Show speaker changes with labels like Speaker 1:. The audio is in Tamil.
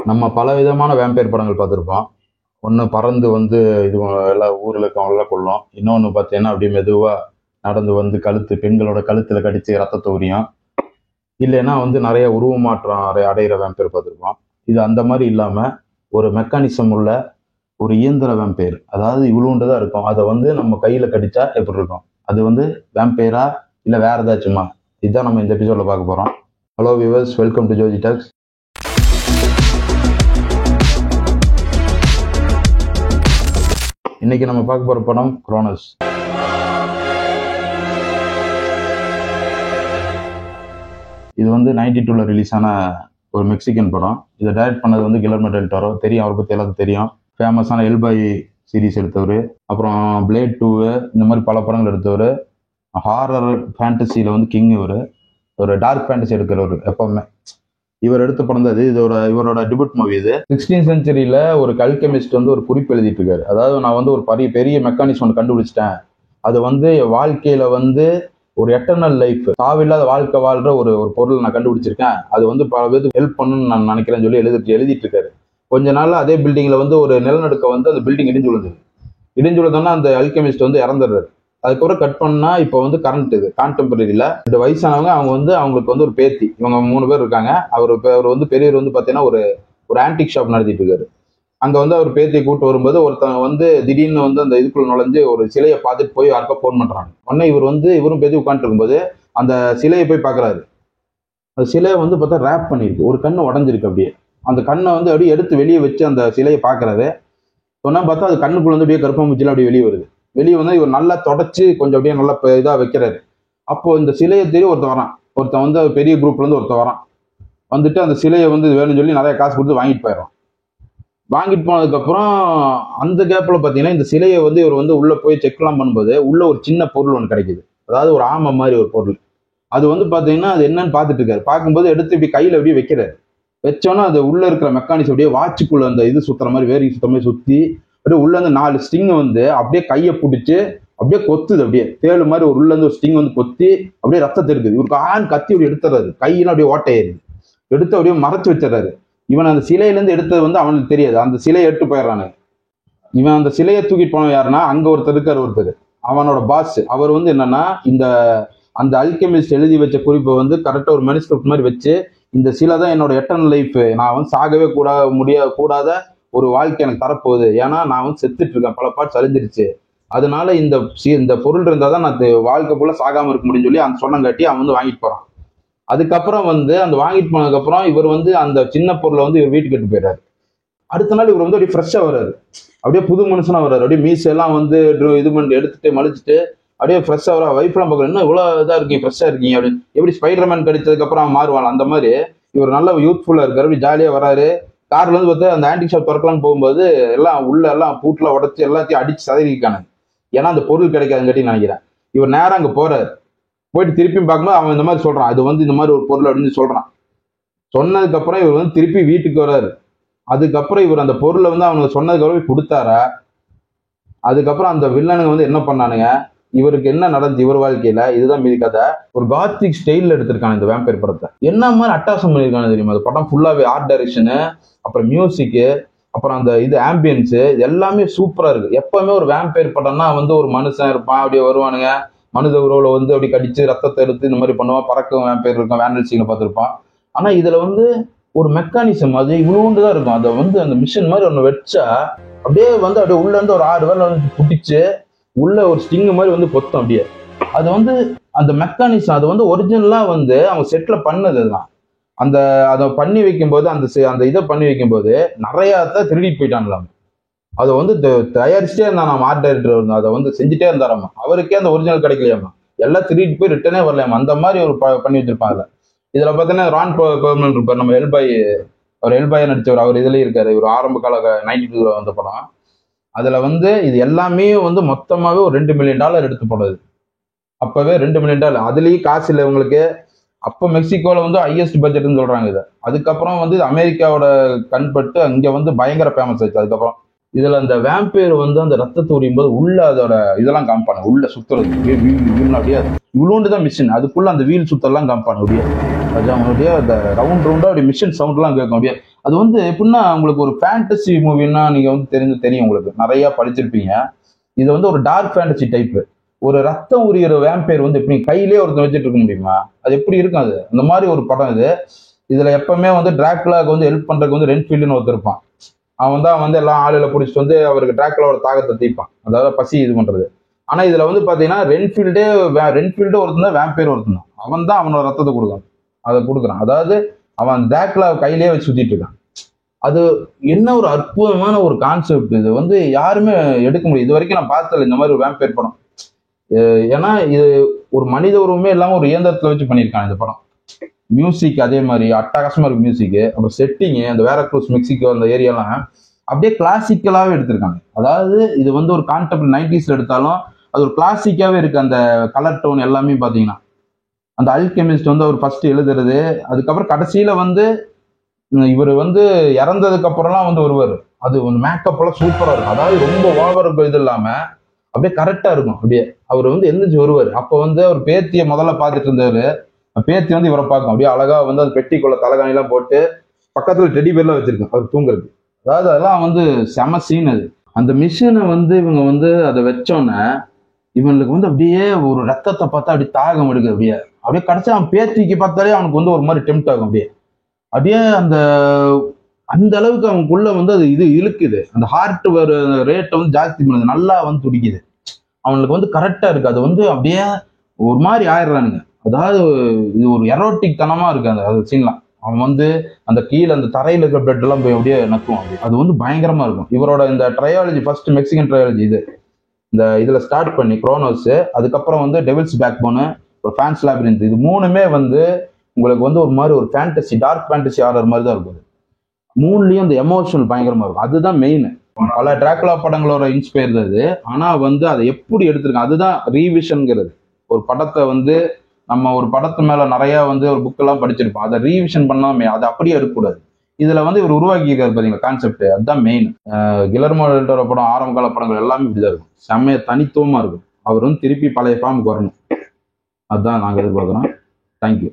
Speaker 1: நம்ம பல விதமான வேம்பயர் படங்கள் பார்த்துருப்போம். ஒன்று பறந்து வந்து இது எல்லா ஊரில் இருக்கவங்களெல்லாம் கொல்லும். இன்னொன்று பார்த்தீங்கன்னா அப்படியே மெதுவாக நடந்து வந்து பெண்களோட கழுத்தில் கடித்து ரத்தத்தை உரியும். இல்லைன்னா வந்து நிறைய உருவமாற்றம் அடைகிற வேம்பயர் பார்த்துருப்போம். இது அந்த மாதிரி இல்லாமல் ஒரு மெக்கானிசம் உள்ள ஒரு இயந்திர வேம்பயர், அதாவது இவ்வளோண்டு தான் இருக்கும். அதை வந்து நம்ம கையில் கடிச்சா எப்படி இருக்கும், அது வந்து வேம்பயரா இல்லை வேற ஏதாச்சுமா, இதுதான் நம்ம இந்த எபிசோட்ல பார்க்க போகிறோம். Hello viewers, welcome to Joji talks. இன்னைக்கு நம்ம பார்க்க போற படம் குரோனஸ். இது வந்து 92ல ரிலீஸ் ஆன ஒரு மெக்சிகன் படம். இதை டைரக்ட் பண்ணது வந்து கில்லர்மோ டெல் டோரோ. தெரியும், அவரை பற்றி எல்லாத்துக்கும் தெரியும். ஃபேமஸான எல்பாய் சீரீஸ் எடுத்தவர், அப்புறம் பிளேட் 2 இந்த மாதிரி பல படங்கள் எடுத்தவர். ஹாரர் ஃபேண்டசியில் வந்து கிங். ஒரு டார்க் ஃபேண்டசி எடுக்கிறவர் எப்பவுமே. இவர் எடுத்த படம் தான் இது. இவரோட டிபியூட் மூவி இது. 16th செஞ்சுரியில ஒரு அல்கெமிஸ்ட் வந்து ஒரு குறிப்பு எழுதிட்டு இருக்காரு. அதாவது நான் வந்து ஒரு பெரிய மெக்கானிசம் ஒன்று கண்டுபிடிச்சிட்டேன், அது வந்து வாழ்க்கையில வந்து ஒரு எட்டர்னல் லைஃப், சாவில்லாத வாழ்க்கை வாழ்ற ஒரு பொருள் நான் கண்டுபிடிச்சிருக்கேன், அது வந்து பல பேருக்கு ஹெல்ப் பண்ணணும்னு நான் நினைக்கிறேன்னு சொல்லி எழுதிட்டு இருக்காரு. கொஞ்ச நாள் அதே பில்டிங்ல வந்து ஒரு நிலநடுக்க வந்து அந்த பில்டிங் இடிஞ்சு விழுந்தோன்னா அந்த அல்கெமிஸ்ட் வந்து இறந்துடுறாரு. அதுக்கப்புறம் கட் பண்ணா இப்போ வந்து கரண்ட் இது கான்டெம்பரரியில இந்த வயசானவங்க அவங்க வந்து அவங்களுக்கு வந்து ஒரு பேத்தி, இவங்க 3 பேர் இருக்காங்க. அவர் வந்து பெரியவர் வந்து பார்த்தீங்கன்னா ஒரு ஆன்டிக் ஷாப் நடத்திட்டு இருக்காரு. அங்க வந்து அவர் பேத்தியை கூப்பிட்டு வரும்போது ஒருத்தவங்க வந்து திடீர்னு வந்து அந்த இதுக்குள்ள நுழைஞ்சு ஒரு சிலையை பார்த்துட்டு போய் யாருக்கா ஃபோன் பண்றாங்க. உடனே இவரும் பேத்தி உட்காந்துட்டு இருக்கும்போது அந்த சிலையை போய் பார்க்கறாரு. அந்த சிலையை வந்து பார்த்தா ரேப் பண்ணிருக்கு, ஒரு கண்ணு உடஞ்சிருக்கு. அப்படியே அந்த கண்ணை வந்து அப்படியே எடுத்து வெளியே வச்சு அந்த சிலையை பார்க்கறாரு. சொன்னா பார்த்தா அது கண்ணுக்குள்ள வந்து அப்படியே கருப்பாம்பூச்சில அப்படியே வெளியே வந்து இவர் நல்லா தொடச்சு கொஞ்சம் அப்படியே நல்லா இதா வைக்கிறாரு. அப்போ இந்த சிலையை தேடி ஒருத்தன் வந்து பெரிய குரூப்ல இருந்து ஒருத்தன் வந்துட்டு அந்த சிலையை வந்து வேணும்னு சொல்லி நிறைய காசு கொடுத்து வாங்கிட்டு போயிடுறான். வாங்கிட்டு போனதுக்கு அப்புறம் அந்த கேப்ல பாத்தீங்கன்னா இந்த சிலையை வந்து இவர் வந்து உள்ள போய் செக்லாம் பண்ணும்போது உள்ள ஒரு சின்ன பொருள் ஒன்று கிடைக்குது. அதாவது ஒரு ஆமை மாதிரி ஒரு பொருள். அது வந்து பாத்தீங்கன்னா அது என்னன்னு பார்த்துட்டு இருக்காரு. பார்க்கும்போது எடுத்து இப்படி கையில அப்படியே வைக்கிறாரு. வச்சோன்னா அது உள்ள இருக்கிற மெக்கானிக்ஸ் அப்படியே வாட்சுக்குள்ள அந்த இது சுத்துற மாதிரி வேரி சுத்த மாதிரி சுத்தி அப்படியே உள்ள இருந்து 4 ஸ்டிங் வந்து அப்படியே கையை பிடிச்சி அப்படியே கொத்துது. அப்படியே தேளு மாதிரி ஒரு உள்ள இருந்து ஒரு ஸ்டிங் வந்து கொத்தி அப்படியே ரத்தத்தை இருக்குது. இவருக்கு கத்தி அப்படி எடுத்துறாரு. கையெல்லாம் அப்படியே ஓட்டையாயிருது. எடுத்து அப்படியே மறைச்சு வச்சிடறாரு. இவன் அந்த சிலையிலேருந்து எடுத்தது வந்து அவனுக்கு தெரியாது. அந்த சிலையை எடுத்து போயிடுறானு. இவன் அந்த சிலையை தூக்கிட்டு போன யாருன்னா அங்க ஒருத்தர் அவனோட பாஸ். அவர் வந்து என்னன்னா அந்த அல்கெமிஸ்ட் எழுதி வச்ச குறிப்பை வந்து கரெக்டா ஒரு மேனுஸ்கிரிப்ட் மாதிரி வச்சு, இந்த சிலை தான் என்னோட எட்டர்னல் லைஃப், நான் வந்து சாகவே கூடாத ஒரு வாழ்க்கை எனக்கு தரப்போகுது, ஏன்னா நான் வந்து செத்துட்டு இருக்கேன், பல பார்ட்ஸ் அழிஞ்சிருச்சு, அதனால இந்த பொருள் இருந்தால் தான் நான் வாழ்க்கை போல சாகாம இருக்க முடியும்னு சொல்லி அந்த சொன்னங்காட்டி அவன் வந்து வாங்கிட்டு போறான். அதுக்கப்புறம் வந்து அந்த வாங்கிட்டு போனதுக்கப்புறம் இவர் வந்து அந்த சின்ன பொருளை வந்து இவர் வீட்டுக்கு எடுத்து போயிடுறாரு. அடுத்த நாள் இவர் வந்து அப்படியே ஃப்ரெஷ்ஷாக வர்றாரு. அப்படியே புது மனுஷனா வர்றாரு. அப்படியே மீசெல்லாம் வந்து இது பண்ணி எடுத்துட்டு மலிச்சுட்டு அப்படியே ஃப்ரெஷ்ஷாக வர. வைஃப்லாம் பார்க்குறேன், என்ன இவ்வளோ இதாக இருக்கீங்க, ஃப்ரெஷ்ஷாக இருக்கீங்க அப்படின்னு. எப்படி ஸ்பைடர்மேன் கடிச்சதுக்கப்புறம் அவன் மாறுவான் அந்த மாதிரி இவர் நல்லா யூத்ஃபுல்லாக இருக்காரு. அப்படி ஜாலியாக வராரு. கார்ல வந்து பார்த்து அந்த ஆன்டிக் ஷாப் திறக்கலான்னு போகும்போது எல்லாம் உள்ள எல்லாம் பூட்டில் உடச்சி எல்லாத்தையும் அடிச்சு சதறிக்கானு. ஏன்னா அந்த பொருள் கிடைக்காதுன்னு நினைக்கிறேன். இவர் நேரம் அங்கே போறாரு. போயிட்டு திருப்பியும் பார்க்கும்போது அவன் இந்த மாதிரி சொல்றான், அது வந்து இந்த மாதிரி ஒரு பொருள் அப்படின்னு சொல்றான். சொன்னதுக்கு அப்புறம் இவர் வந்து திருப்பி வீட்டுக்கு வர்றாரு. அதுக்கப்புறம் இவர் அந்த பொருளை வந்து அவனுக்கு சொன்னதுக்கு அப்புறம் கொடுத்தாரா. அதுக்கப்புறம் அந்த வில்லனுங்க வந்து என்ன பண்ணானுங்க, இவருக்கு என்ன நடந்துச்சு இவர் வாழ்க்கையில, இதுதான் மீதி கதை. ஒரு காத்திக் ஸ்டைல்ல எடுத்திருக்காங்க இந்த வேம்பயர் படத்தை. என்ன மாதிரி அட்டாசம் பண்ணியிருக்கானு தெரியுமா. அந்த படம் ஃபுல்லாவே ஆர்ட் டைரக்ஷனு, அப்புறம் மியூசிக்கு, அப்புறம் அந்த ஆம்பியன்ஸு எல்லாமே சூப்பரா இருக்கு. எப்பவுமே ஒரு வேம்பயர் படம்னா வந்து ஒரு மனுஷன் இருப்பான், அப்படியே வருவானுங்க, மனித உறவுல வந்து அப்படி கடிச்சு ரத்தத்தை எடுத்து இந்த மாதிரி பண்ணுவான். பறக்கும் வேம்பயர் இருக்கும், வேனல்சிங்க பார்த்துருப்பான். ஆனா இதுல வந்து ஒரு மெக்கானிசம் அது இவ்வளோண்டு தான் இருக்கும். அதை வந்து அந்த மிஷின் மாதிரி ஒன்று வச்சா அப்படியே வந்து அப்படியே உள்ள இருந்து ஒரு 6 வேலை வந்து பிடிச்சு உள்ள ஒரு ஸ்டிங் மாதிரி வந்து பொத்தம். அப்படியே அது வந்து அந்த மெக்கானிசம் அது வந்து ஒரிஜினலா வந்து அவங்க செட்ல பண்ணது தான். அதை பண்ணி வைக்கும்போது அந்த இதை பண்ணி வைக்கும்போது நிறைய திருடிட்டு போயிட்டாங்களாம். அதை வந்து தயாரிச்சுட்டே இருந்தான் நம்ம ஆர்ட் டைரக்டர், அதை வந்து செஞ்சுட்டே இருந்தாராமா. அவருக்கே அந்த ஒரிஜினல் கிடைக்கலையாமா, எல்லாம் திருடிட்டு போய் ரிட்டனே வரலையாமா. அந்த மாதிரி ஒரு பண்ணி வச்சிருப்பாங்க. இதுல பார்த்தீங்கன்னா ரான் பெர்ல்மன் இருப்பார், நம்ம எல்பாய் நடிச்சவர். அவர் இதுலயும் இருக்காரு. ஒரு ஆரம்ப கால 92ல வந்த படம். அதுல வந்து இது எல்லாமே வந்து மொத்தமாவே ஒரு $2 மில்லியன் எடுத்து போடுது. அப்பவே $2 மில்லியன். அதுலயும் காசு இல்லை இவங்களுக்கு. அப்போ மெக்சிகோல வந்து ஹையஸ்ட் பட்ஜெட்னு சொல்றாங்க இதை. அதுக்கப்புறம் வந்து அமெரிக்காவோட கண்பட்டு அங்க வந்து பயங்கர ஃபேமஸ் ஆச்சு. அதுக்கப்புறம் இதுல அந்த வேம்பயர் வந்து அந்த ரத்தத்தை உரியும் போது உள்ள அதோட இதெல்லாம் காமிப்பாங்க, உள்ள சுத்துறது அப்படியே இவ்வளோண்டு தான் மிஷின், அதுக்குள்ள அந்த வீல் சுத்தெல்லாம் காமிப்பாங்க அப்படியே. அது அவங்களுடைய அந்த ரவுண்டா அப்படி மிஷின் சவுண்ட் எல்லாம் கேட்கும் அப்படியே. அது வந்து எப்படின்னா உங்களுக்கு ஒரு ஃபேண்டசி மூவின்னா நீங்க வந்து தெரியும், உங்களுக்கு நிறைய படிச்சிருப்பீங்க. இது வந்து ஒரு டார்க் ஃபேண்டசி டைப். ஒரு ரத்தம் உரியிற வேம்பயர் வந்து எப்படி கையிலேயே ஒருத்தர் வச்சுட்டு இருக்க முடியுமா? அது எப்படி இருக்கும்? அது அந்த மாதிரி ஒரு படம் இது. இதுல எப்பவுமே வந்து டிராக்குலாவுக்கு வந்து ஹெல்ப் பண்றதுக்கு வந்து ரென்ஃபீல்டுன்னு ஒருத்தர் இருப்பான். அவன் தான் வந்து எல்லாம் ஆளுல பிடிச்சிட்டு வந்து அவருக்கு டிராக்குலாவோட தாகத்தை தீர்ப்பான், அதாவது பசி இது பண்றது. ஆனா இதுல வந்து பாத்தீங்கன்னா ரென்ஃபீல்டே ஒருத்தன் தான், வேம்பயர் ஒருத்தன் தான். அவன் தான் அவனோட ரத்தத்தை கொடுக்கான், அதை கொடுக்குறான். அதாவது அவன் டிராக்குலா கையிலேயே வச்சு சுத்திட்டு இருக்கான். அது என்ன ஒரு அற்புதமான ஒரு கான்செப்ட். இது வந்து யாருமே எடுக்க முடியும், இது வரைக்கும் நான் பார்த்தல இந்த மாதிரி ஒரு வேம்பயர் படம். ஏன்னா இது ஒரு மனித உருவமே இல்லாம ஒரு இயந்திரத்துல வச்சு பண்ணியிருக்காங்க இந்த படம். மியூசிக் அதே மாதிரி அட்டகாசமா இருக்கு மியூசிக். அப்புறம் செட்டிங்கு, அந்த வேரக்ரூஸ் மெக்சிகோ அந்த ஏரியாலாம் அப்படியே கிளாசிக்கலாவே எடுத்திருக்காங்க. அதாவது இது வந்து ஒரு கான்டெம்ட் 90s எடுத்தாலும் அது ஒரு கிளாசிக்காவே இருக்கு. அந்த கலர் டோன் எல்லாமே பாத்தீங்கன்னா, அந்த அல்கெமிஸ்ட் வந்து அவர் ஃபர்ஸ்ட் எழுதுறது, அதுக்கப்புறம் கடைசியில வந்து இவர் வந்து இறந்ததுக்கு அப்புறம்லாம் வந்து வருவார். அது மேக்கப் எல்லாம் சூப்பரா இருக்கும். அதாவது ரொம்ப ஓவர் இது இல்லாம அப்படியே கரெக்டா இருக்கும். அப்படியே அவர் வந்து எந்திரிச்சு வருவார். அப்ப வந்து அவர் பேத்திய முதல்ல பார்த்துட்டு இருந்தாரு. பேத்தி வந்து இவரை பார்க்கும், அப்படியே அழகா வந்து அது பெட்டிக்குள்ள தலகாணி எல்லாம் போட்டு பக்கத்துல டெடி பேர்லாம் வச்சிருக்கோம் அவர் தூங்குறது. அதாவது அதெல்லாம் வந்து செம சீன். அது அந்த மிஷினை வந்து இவங்க வந்து அதை வச்சோன்னே இவனுக்கு வந்து அப்படியே ஒரு ரத்தத்தை பார்த்தா அப்படியே தாகம் எடுக்குது. அப்படியே அப்படியே கடைசி அவன் பேத்திக்கு பார்த்தாலே அவனுக்கு வந்து ஒரு மாதிரி டெம்ட் ஆகும். அப்படியே அப்படியே அந்த அளவுக்கு அவனுக்குள்ள வந்து அது இது இழுக்குது. அந்த ஹார்ட் வர ரேட்டை வந்து ஜாஸ்தி பண்ணுது, நல்லா வந்து துடிக்குது. அவனுக்கு வந்து கரெக்டா இருக்கு. அது வந்து அப்படியே ஒரு மாதிரி ஆயிடுறானுங்க. அதாவது இது ஒரு எரோட்டிக் தனமா இருக்கு அந்த சீன்லாம். அவன் வந்து அந்த கீழே அந்த தரையில இருக்கிற பிளட் எல்லாம் போய் அப்படியே நக்குவான். அப்படி அது வந்து பயங்கரமா இருக்கும். இவரோட இந்த ட்ரையாலஜி, ஃபர்ஸ்ட் மெக்சிகன் ட்ரையாலஜி இதுல ஸ்டார்ட் பண்ணி குரோனோஸ், அதுக்கப்புறம் வந்து டெவில்ஸ் பேக் போனு, ஒரு ஃபேன்ஸ் லாபிரிந்த், இது மூணுமே வந்து உங்களுக்கு வந்து ஒரு மாதிரி ஒரு ஃபேண்டசி, டார்க் ஃபேண்டசி ஆர்டர் மாதிரி தான் இருக்கும். மூணுலயும் அந்த எமோஷனல் பயங்கரமா இருக்கும். அதுதான் மெயின். பல டிராகுலா படங்களோட இன்ஸ்பயர் அது. ஆனா வந்து அதை எப்படி எடுத்திருக்காங்க, அதுதான் ரீவிஷன்ங்கிறது. ஒரு படத்தை வந்து நம்ம ஒரு படத்து மேல நிறைய வந்து ஒரு புக் எல்லாம் படிச்சிருப்போம், அதை ரீவிஷன் பண்ணாம அதை அப்படியே எடுக்கக்கூடாது. இதுல வந்து இவர் உருவாக்கி இருக்காரு பாத்தீங்களா கான்செப்ட், அதுதான் மெயின். கிலர்மோ டெல் டோரோ படம், ஆரம்ப கால படங்கள் எல்லாமே இப்படிதான் இருக்கும், செம்மைய தனித்துவமா இருக்கும். அவர் வந்து திருப்பி பழைய ஃபார்முக்கு வரணும், அதுதான் நாங்க எதிர்பார்க்கிறோம். தேங்க்யூ.